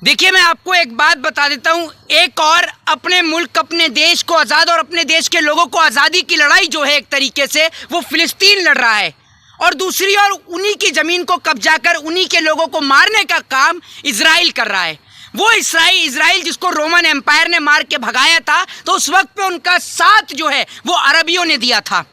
देखिए, मैं आपको एक बात बता देता हूँ। एक और अपने मुल्क, अपने देश को आज़ाद और अपने देश के लोगों को आज़ादी की लड़ाई जो है एक तरीके से वो फिलिस्तीन लड़ रहा है, और दूसरी ओर उन्हीं की ज़मीन को कब्जा कर उन्हीं के लोगों को मारने का काम इजराइल कर रहा है। वो इजराइल जिसको रोमन एम्पायर ने मार के भगाया था, तो उस वक्त पे उनका साथ जो है वो अरबियों ने दिया था।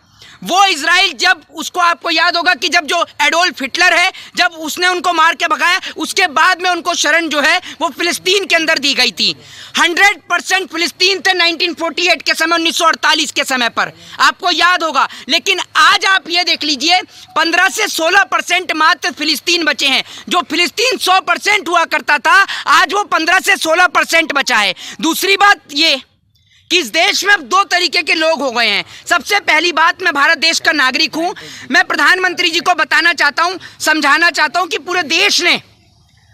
वो इजराइल, जब उसको, आपको याद होगा कि जब जो एडोल्फ हिटलर है, जब उसने उनको मार के भगाया, उसके बाद में उनको शरण जो है वो फिलिस्तीन के अंदर दी गई थी। 100% फिलिस्तीन थे 1948 के समय, 1948 के समय पर, आपको याद होगा। लेकिन आज आप ये देख लीजिए, 15 से 16% मात्र फिलिस्तीन बचे हैं। जो फिलिस्तीन 100% हुआ करता था, आज वो 15 से 16% बचा है। दूसरी बात ये कि इस देश में अब दो तरीके के लोग हो गए हैं। सबसे पहली बात, मैं भारत देश का नागरिक हूं। मैं प्रधानमंत्री जी को बताना चाहता हूं, समझाना चाहता हूं कि पूरे देश ने,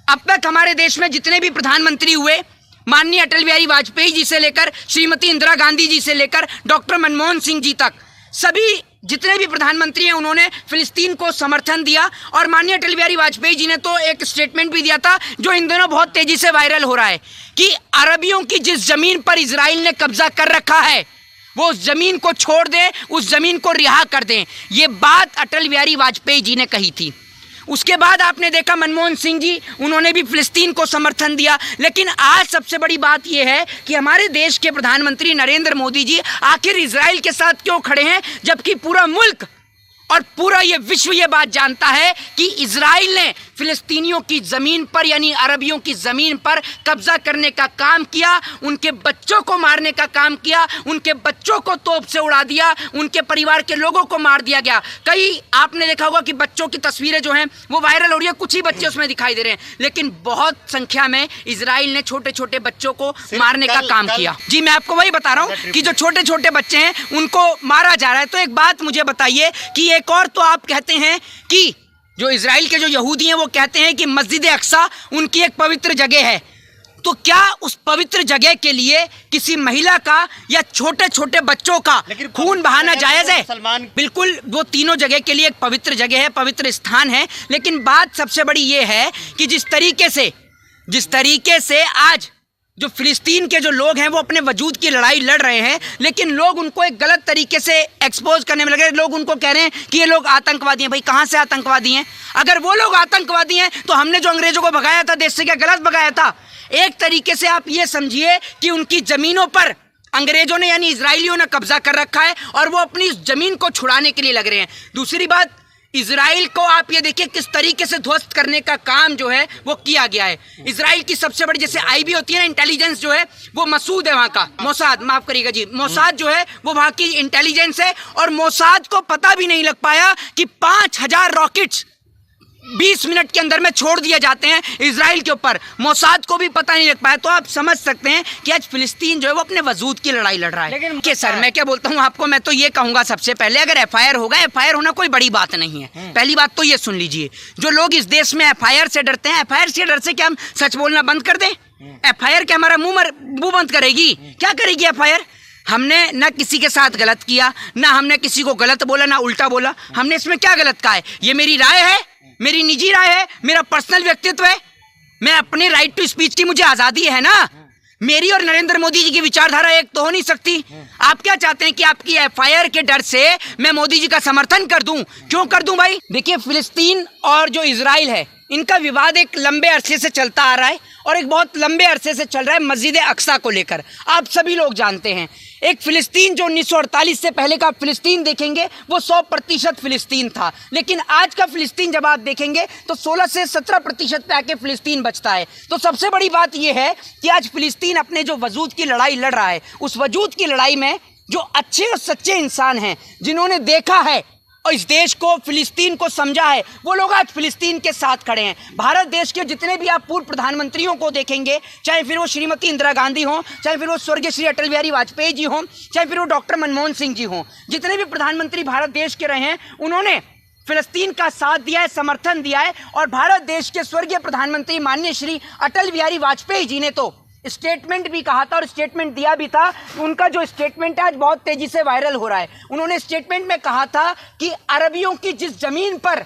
अब तक हमारे देश में जितने भी प्रधानमंत्री हुए, माननीय अटल बिहारी वाजपेयी जी से लेकर श्रीमती इंदिरा गांधी जी से लेकर डॉक्टर मनमोहन सिंह जी तक, सभी जितने भी प्रधानमंत्री हैं उन्होंने फिलिस्तीन को समर्थन दिया। और माननीय अटल बिहारी वाजपेयी जी ने तो एक स्टेटमेंट भी दिया था, जो इन दिनों बहुत तेजी से वायरल हो रहा है, कि अरबियों की जिस जमीन पर इजराइल ने कब्जा कर रखा है, वो उस जमीन को छोड़ दें, उस जमीन को रिहा कर दें। ये बात अटल बिहारी वाजपेयी जी ने कही थी। उसके बाद आपने देखा मनमोहन सिंह जी, उन्होंने भी फिलिस्तीन को समर्थन दिया। लेकिन आज सबसे बड़ी बात यह है कि हमारे देश के प्रधानमंत्री नरेंद्र मोदी जी आखिर इजराइल के साथ क्यों खड़े हैं, जबकि पूरा मुल्क और पूरा ये विश्व ये बात जानता है कि इजराइल ने फिलिस्तीनियों की ज़मीन पर, यानी अरबियों की ज़मीन पर कब्जा करने का काम किया, उनके बच्चों को मारने का काम किया, उनके बच्चों को तोप से उड़ा दिया, उनके परिवार के लोगों को मार दिया गया। कई आपने देखा होगा कि बच्चों की तस्वीरें जो हैं वो वायरल हो रही है, कुछ ही बच्चे उसमें दिखाई दे रहे हैं, लेकिन बहुत संख्या में इजराइल ने छोटे छोटे बच्चों को मारने का काम किया। जी, मैं आपको वही बता रहा हूँ कि जो छोटे छोटे बच्चे हैं उनको मारा जा रहा है। तो एक बात मुझे बताइए कि एक और, तो आप कहते हैं कि जो इजराइल के जो यहूदी हैं वो कहते हैं कि मस्जिद अक्सा उनकी एक पवित्र जगह है, तो क्या उस पवित्र जगह के लिए किसी महिला का या छोटे छोटे बच्चों का खून बहाना जायज है? बिल्कुल, वो तीनों जगह के लिए एक पवित्र जगह है, पवित्र स्थान है। लेकिन बात सबसे बड़ी ये है कि जिस तरीके से आज जो फिलिस्तीन के जो लोग हैं वो अपने वजूद की लड़ाई लड़ रहे हैं, लेकिन लोग उनको एक गलत तरीके से एक्सपोज करने में लगे। लोग उनको कह रहे हैं कि ये लोग आतंकवादी हैं। भाई, कहाँ से आतंकवादी हैं? अगर वो लोग आतंकवादी हैं तो हमने जो अंग्रेजों को भगाया था देश से, क्या गलत भगाया था? एक तरीके से आप ये समझिए कि उनकी जमीनों पर अंग्रेजों ने, यानी इजराइलियों ने कब्जा कर रखा है और वो अपनी जमीन को छुड़ाने के लिए लग रहे हैं। दूसरी बात, इजराइल को आप ये देखिए किस तरीके से ध्वस्त करने का काम जो है वो किया गया है। इजराइल की सबसे बड़ी, जैसे आईबी होती है ना, इंटेलिजेंस जो है वो मसूद है वहाँ का, मोसाद, माफ करिएगा जी, मोसाद जो है वो वहाँ की इंटेलिजेंस है। और मोसाद को पता भी नहीं लग पाया कि 5000 रॉकेट्स 20 मिनट के अंदर में छोड़ दिए जाते हैं इजराइल के ऊपर। मोसाद को भी पता नहीं लग पाया। तो आप समझ सकते हैं कि आज फिलिस्तीन जो है वो अपने वजूद की लड़ाई लड़ रहा है। लेकिन के सर, मैं क्या बोलता हूँ आपको, मैं तो ये कहूँगा सबसे पहले, अगर एफआईआर होगा, एफआईआर होना कोई बड़ी बात नहीं है। पहली बात तो ये सुन लीजिए, जो लोग इस देश में एफआईआर से डरते हैं, एफआईआर से डर से क्या हम सच बोलना बंद कर दें? एफआईआर क्या हमारा मुंह बंद करेगी? क्या करेगी एफआईआर? हमने न किसी के साथ गलत किया, ना हमने किसी को गलत बोला, ना उल्टा बोला। हमने इसमें क्या गलत कहा है? ये मेरी राय है, मेरी निजी राय है, मेरा पर्सनल व्यक्तित्व है। मैं अपने राइट टू स्पीच की मुझे आजादी है ना। मेरी और नरेंद्र मोदी जी की विचारधारा एक तो हो नहीं सकती। आप क्या चाहते हैं कि आपकी एफआईआर के डर से मैं मोदी जी का समर्थन कर दूं? क्यों कर दूं भाई? देखिए, फिलिस्तीन और जो इजराइल है, इनका विवाद एक लंबे अरसे से चलता आ रहा है, और एक बहुत लंबे अरसे से चल रहा है मस्जिद अक्सा को लेकर। आप सभी लोग जानते हैं, एक फिलिस्तीन जो 1948 से पहले का फिलिस्तीन देखेंगे वो 100% फिलिस्तीन था, लेकिन आज का फिलिस्तीन जब आप देखेंगे तो 16 से 17% पे आके फिलिस्तीन बचता है। तो सबसे बड़ी बात यह है कि आज फिलिस्तीन अपने जो वजूद की लड़ाई लड़ रहा है, उस वजूद की लड़ाई में जो अच्छे और सच्चे इंसान हैं, जिन्होंने देखा है और इस देश को, फिलिस्तीन को समझा है, वो लोग आज फिलिस्तीन के साथ खड़े हैं। भारत देश के जितने भी आप पूर्व प्रधानमंत्रियों को देखेंगे, चाहे फिर वो श्रीमती इंदिरा गांधी हों, चाहे फिर वो स्वर्गीय श्री अटल बिहारी वाजपेयी जी हों, चाहे फिर वो डॉक्टर मनमोहन सिंह जी हों, जितने भी प्रधानमंत्री भारत देश के रहे हैं, उन्होंने फिलिस्तीन का साथ दिया है, समर्थन दिया है। और भारत देश के स्वर्गीय प्रधानमंत्री माननीय श्री अटल बिहारी वाजपेयी जी ने तो स्टेटमेंट भी कहा था और स्टेटमेंट दिया भी था। उनका जो स्टेटमेंट है आज बहुत तेजी से वायरल हो रहा है। उन्होंने स्टेटमेंट में कहा था कि अरबियों की जिस जमीन पर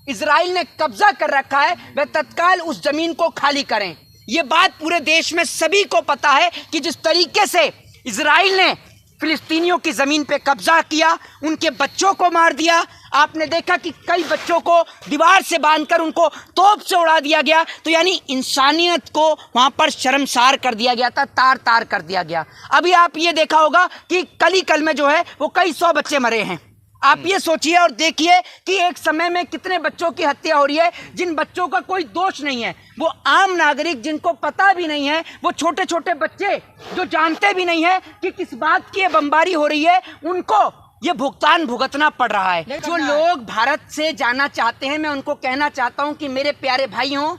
इजराइल ने कब्जा कर रखा है वह तत्काल उस जमीन को खाली करें। ये बात पूरे देश में सभी को पता है कि जिस तरीके से इजराइल ने फिलिस्तीनियों की जमीन पे कब्जा किया, उनके बच्चों को मार दिया। आपने देखा कि कई बच्चों को दीवार से बांधकर उनको तोप से उड़ा दिया गया। तो यानी इंसानियत को वहां पर शर्मसार कर दिया गया था, तार तार कर दिया गया। अभी आप ये देखा होगा कि कल में जो है वो कई 100 बच्चे मरे हैं। आप ये सोचिए और देखिए कि एक समय में कितने बच्चों की हत्या हो रही है, जिन बच्चों का कोई दोष नहीं है। वो आम नागरिक जिनको पता भी नहीं है, वो छोटे छोटे बच्चे जो जानते भी नहीं है कि किस बात की बमबारी हो रही है, उनको ये भुगतान भुगतना पड़ रहा है। जो लोग भारत से जाना चाहते हैं, मैं उनको कहना चाहता हूं कि मेरे प्यारे भाइयों,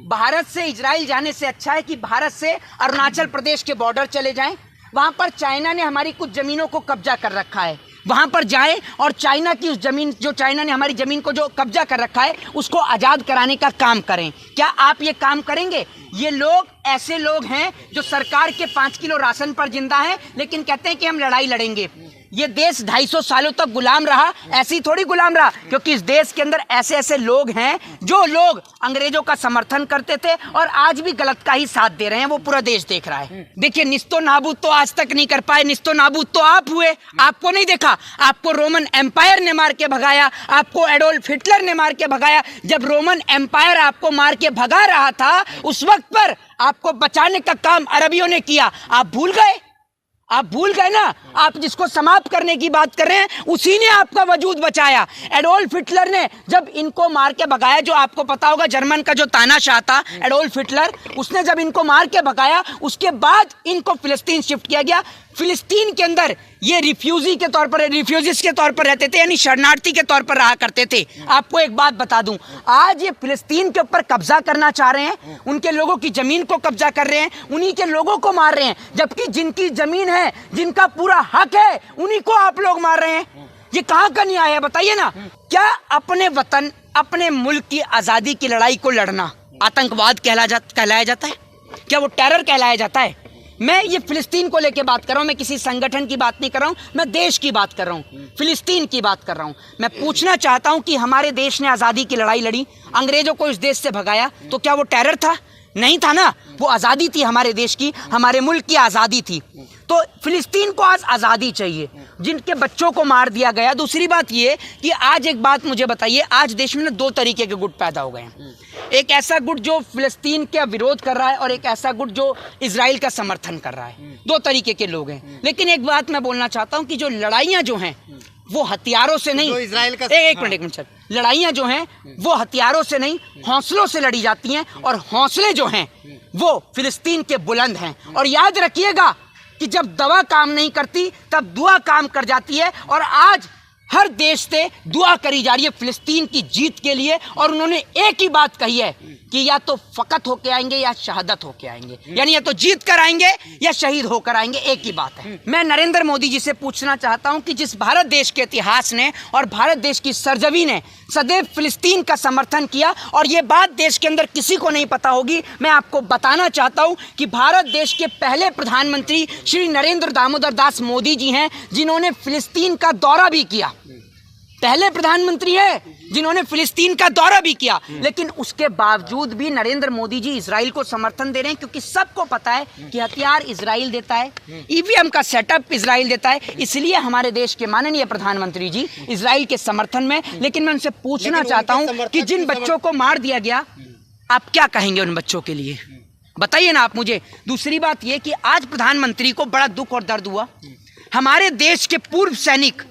भारत से इजराइल जाने से अच्छा है कि भारत से अरुणाचल प्रदेश के बॉर्डर चले जाएं। वहां पर चाइना ने हमारी कुछ जमीनों को कब्जा कर रखा है, वहां पर जाएं और चाइना की उस जमीन, जो चाइना ने हमारी जमीन को जो कब्जा कर रखा है, उसको आजाद कराने का काम करें। क्या आप ये काम करेंगे? ये लोग ऐसे लोग हैं जो सरकार के 5 किलो राशन पर जिंदा हैं, लेकिन कहते हैं कि हम लड़ाई लड़ेंगे। ये देश 250 सालों तक गुलाम रहा, ऐसे ही थोड़ी गुलाम रहा, क्योंकि इस देश के अंदर ऐसे ऐसे लोग हैं जो लोग अंग्रेजों का समर्थन करते थे और आज भी गलत का ही साथ दे रहे हैं। वो पूरा देश देख रहा है। देखिए, निस्तो नाबूद तो आज तक नहीं कर पाए, निस्तो नाबूद तो आप हुए। आपको नहीं देखा? आपको रोमन एम्पायर ने मार के भगाया, आपको एडोल्फ हिटलर ने मार के भगाया। जब रोमन एम्पायर आपको मार के भगा रहा था, उस वक्त पर आपको बचाने का काम अरबियों ने किया। आप भूल गए? आप भूल गए ना? आप जिसको समाप्त करने की बात कर रहे हैं, उसी ने आपका वजूद बचाया। एडोल्फ हिटलर ने जब इनको मार के भगाया, जो आपको पता होगा जर्मन का जो तानाशाह था एडोल्फ हिटलर, उसने जब इनको मार के भगाया, उसके बाद इनको फिलिस्तीन शिफ्ट किया गया। फिलिस्तीन के अंदर ये रिफ्यूजीज के तौर पर रहते थे, यानी शरणार्थी के तौर पर रहा करते थे। आपको एक बात बता दूं, आज ये फिलिस्तीन के ऊपर कब्जा करना चाह रहे हैं, उनके लोगों की जमीन को कब्जा कर रहे हैं, उन्हीं के लोगों को मार रहे हैं, जबकि जिनकी जमीन है, जिनका पूरा हक है, उन्हीं को आप लोग मार रहे हैं। ये कहां का न्याय है, बताइए ना? क्या अपने वतन, अपने मुल्क की आजादी की लड़ाई को लड़ना आतंकवाद कहलाया जाता है? क्या वो टेरर कहलाया जाता है? मैं ये फिलिस्तीन को लेके बात कर रहा हूँ, मैं किसी संगठन की बात नहीं कर रहा हूँ, मैं देश की बात कर रहा हूँ, फिलिस्तीन की बात कर रहा हूँ। मैं पूछना चाहता हूँ कि हमारे देश ने आज़ादी की लड़ाई लड़ी, अंग्रेजों को इस देश से भगाया, तो क्या वो टेरर था? नहीं था ना। वो आज़ादी थी हमारे देश की, हमारे मुल्क की आज़ादी थी। तो फिलिस्तीन को आज आज़ादी चाहिए, जिनके बच्चों को मार दिया गया। दूसरी बात ये कि आज एक बात मुझे बताइए, आज देश में ना 2 तरीके के गुट पैदा हो गए हैं। एक ऐसा गुट जो फिलिस्तीन का विरोध कर रहा है और एक ऐसा गुट जो इजराइल का समर्थन कर रहा है। 2 तरीके के लोग हैं। लेकिन एक बात मैं बोलना चाहता हूँ कि जो लड़ाइयाँ जो हैं वो हथियारों से नहीं, इजराइल का एक मिनट सर, लड़ाइयाँ जो हैं वो हथियारों से नहीं, हौसलों से लड़ी जाती हैं। और हौसले जो हैं वो फिलिस्तीन के बुलंद हैं। और याद रखिएगा कि जब दवा काम नहीं करती तब दुआ काम कर जाती है। और आज हर देश से दुआ करी जा रही है फिलिस्तीन की जीत के लिए। और उन्होंने एक ही बात कही है कि या तो फकत होके आएंगे या शहादत होके आएंगे, यानी या तो जीत कर आएंगे या शहीद होकर आएंगे। एक ही बात है। मैं नरेंद्र मोदी जी से पूछना चाहता हूं कि जिस भारत देश के इतिहास ने और भारत देश की सरजमी ने सदैव फिलिस्तीन का समर्थन किया, और ये बात देश के अंदर किसी को नहीं पता होगी, मैं आपको बताना चाहता हूं कि भारत देश के पहले प्रधानमंत्री श्री नरेंद्र दामोदर दास मोदी जी हैं, जिन्होंने फिलिस्तीन का दौरा भी किया। पहले प्रधानमंत्री है जिन्होंने फिलिस्तीन का दौरा भी किया। लेकिन उसके बावजूद भी नरेंद्र मोदी जी इजराइल को समर्थन दे रहे हैं, क्योंकि सबको पता है कि हथियार इजराइल देता है, ईवीएम का सेटअप इजराइल देता है। इसलिए हमारे देश के माननीय प्रधानमंत्री जी इजराइल के समर्थन में। लेकिन मैं उनसे पूछना चाहता हूं कि जिन बच्चों को मार दिया गया, आप क्या कहेंगे उन बच्चों के लिए? बताइए ना आप मुझे। दूसरी बात यह कि आज प्रधानमंत्री को बड़ा दुख और दर्द हुआ। हमारे देश के पूर्व सैनिक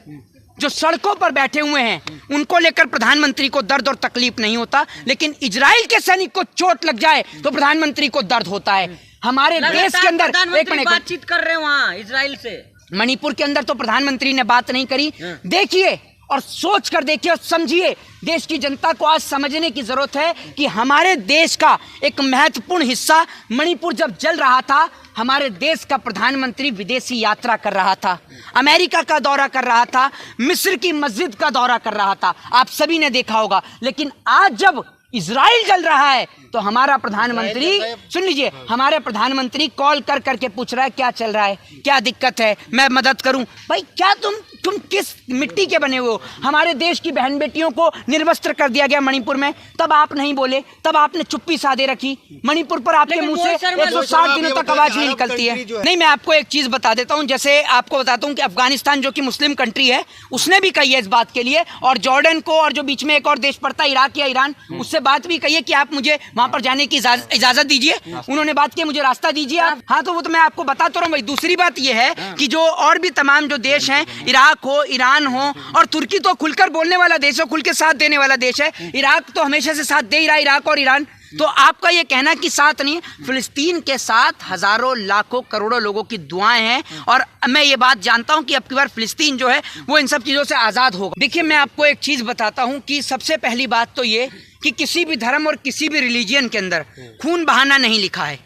जो सड़कों पर बैठे हुए हैं, उनको लेकर प्रधानमंत्री को दर्द और तकलीफ नहीं होता, लेकिन इजराइल के सैनिक को चोट लग जाए तो प्रधानमंत्री को दर्द होता है। हमारे देश के अंदर एक मिनट बातचीत कर रहे हैं वहाँ इजराइल से, मणिपुर के अंदर तो प्रधानमंत्री ने बात नहीं करी। देखिए और सोच कर देखिए और समझिए। देश की जनता को आज समझने की जरूरत है कि हमारे देश का एक महत्वपूर्ण हिस्सा मणिपुर जब जल रहा था, हमारे देश का प्रधानमंत्री विदेशी यात्रा कर रहा था, अमेरिका का दौरा कर रहा था, मिस्र की मस्जिद का दौरा कर रहा था। आप सभी ने देखा होगा। लेकिन आज जब इजराइल जल रहा है, तो हमारा प्रधानमंत्री, सुन लीजिए, हमारे प्रधानमंत्री कॉल कर करके पूछ रहा है क्या चल रहा है, क्या दिक्कत है, मैं मदद करूं। भाई क्या तुम किस मिट्टी के बने हो? हमारे देश की बहन बेटियों को निर्वस्त्र कर दिया गया मणिपुर में, तब आप नहीं बोले, तब आपने चुप्पी साधे रखी। मणिपुर पर आपके मुंह से 160 दिनों तक आवाज नहीं निकलती है। नहीं, मैं आपको एक चीज बता देता हूं, जैसे आपको बताता हूं कि अफगानिस्तान जो कि मुस्लिम कंट्री है, उसने भी कही है इस बात के लिए, और जॉर्डन को, और जो बीच में एक और देश पड़ता है इराक या ईरान, उससे बात भी कही है कि आप मुझे वहां पर जाने की इजाजत दीजिए। उन्होंने बात की मुझे रास्ता दीजिए आप। हाँ, तो वो तो मैं आपको बताता रहा हूँ भाई। दूसरी बात ये है कि जो और भी तमाम जो देश हैं, इराक हो, ईरान हो, और तुर्की तो खुलकर बोलने वाला देश है, खुल के साथ देने वाला देश है। इराक तो हमेशा से साथ दे ही रहा, इराक और ईरान। तो आपका ये कहना कि साथ नहीं, फिलिस्तीन के साथ हजारों लाखों करोड़ों लोगों की दुआएं हैं, और मैं ये बात जानता हूं कि अब की बार फिलिस्तीन जो है वो इन सब चीजों से आजाद होगा। देखिए, मैं आपको एक चीज बताता हूं कि सबसे पहली बात तो ये कि किसी भी धर्म और किसी भी रिलीजियन के अंदर खून बहाना नहीं लिखा है।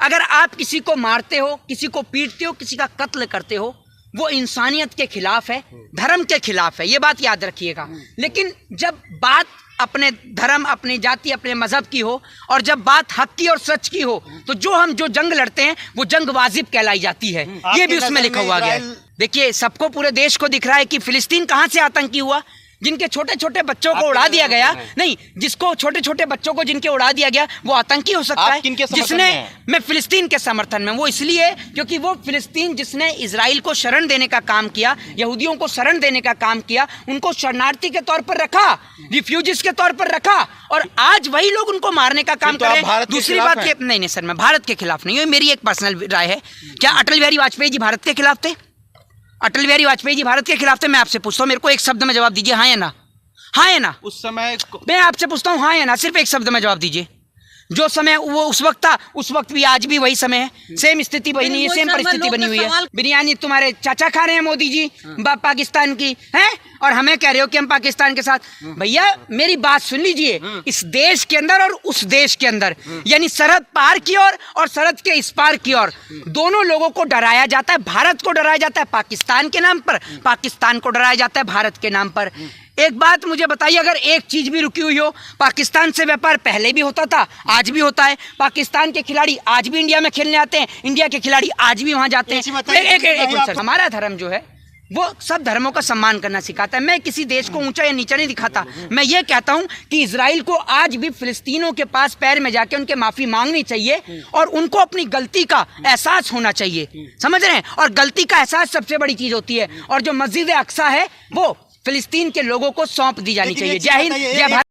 अगर आप किसी को मारते हो, किसी को पीटते हो, किसी का कत्ल करते हो, वो इंसानियत के खिलाफ है, धर्म के खिलाफ है, ये बात याद रखिएगा। लेकिन जब बात अपने धर्म, अपनी जाति, अपने मजहब की हो, और जब बात हक की और सच की हो, तो जो जंग लड़ते हैं वो जंग वाजिब कहलाई जाती है। ये भी उसमें लिखा हुआ गया है। देखिए, सबको, पूरे देश को दिख रहा है कि फिलिस्तीन कहां से आतंकी हुआ। जिनके छोटे छोटे बच्चों को उड़ा दिया गया, नहीं, जिसको छोटे छोटे बच्चों को जिनके उड़ा दिया गया, वो आतंकी हो सकता है। जिसने, मैं फिलिस्तीन के समर्थन में, वो इसलिए क्योंकि वो फिलिस्तीन जिसने इजराइल को शरण देने का काम किया, यहूदियों को शरण देने का काम किया, उनको शरणार्थी के तौर पर रखा, रिफ्यूजीज के तौर पर रखा, और आज वही लोग उनको मारने का काम कर रहे हैं। दूसरी बात, नहीं सर, मैं भारत के खिलाफ नहीं हूँ, मेरी एक पर्सनल राय है। क्या अटल बिहारी वाजपेयी जी भारत के खिलाफ थे? अटल बिहारी वाजपेयी जी भारत के खिलाफ थे? मैं आपसे पूछता हूँ, मेरे को एक शब्द में जवाब दीजिए, हाँ या ना? हाँ या ना? उस समय मैं आपसे पूछता हूँ, हाँ या ना? सिर्फ एक शब्द में जवाब दीजिए। जो समय वो उस वक्त था, उस वक्त भी आज भी वही समय है, सेम स्थिति बनी हुई है, सेम परिस्थिति बनी हुई है। बिरयानी तुम्हारे चाचा खा रहे हैं, मोदी जी पाकिस्तान की हैं, और हमें कह रहे हो कि हम पाकिस्तान के साथ। भैया मेरी बात सुन लीजिए, इस देश के अंदर और उस देश के अंदर, यानी सरहद पार की ओर और सरहद के इस पार की ओर, दोनों लोगों को डराया जाता है। भारत को डराया जाता है पाकिस्तान के नाम पर, पाकिस्तान को डराया जाता है भारत के नाम पर। एक बात मुझे बताइए, अगर एक चीज भी रुकी हुई हो, पाकिस्तान से व्यापार पहले भी होता था, आज भी होता है। पाकिस्तान के खिलाड़ी आज भी इंडिया में खेलने आते हैं, इंडिया के खिलाड़ी आज भी वहां जाते हैं। हमारा धर्म जो है वो सब धर्मों का सम्मान करना सिखाता है। मैं किसी देश को ऊंचा या नीचा नहीं दिखाता। मैं ये कहता हूं कि इजराइल को आज भी फिलिस्तीनों के पास पैर में जाके उनके माफी मांगनी चाहिए, और उनको अपनी गलती का एहसास होना चाहिए। समझ रहे हैं? और गलती का एहसास सबसे बड़ी चीज होती है। और जो मस्जिद अक्सा है वो फिलिस्तीन के लोगों को सौंप दी जानी चाहिए। जय हिंद, जय भारत।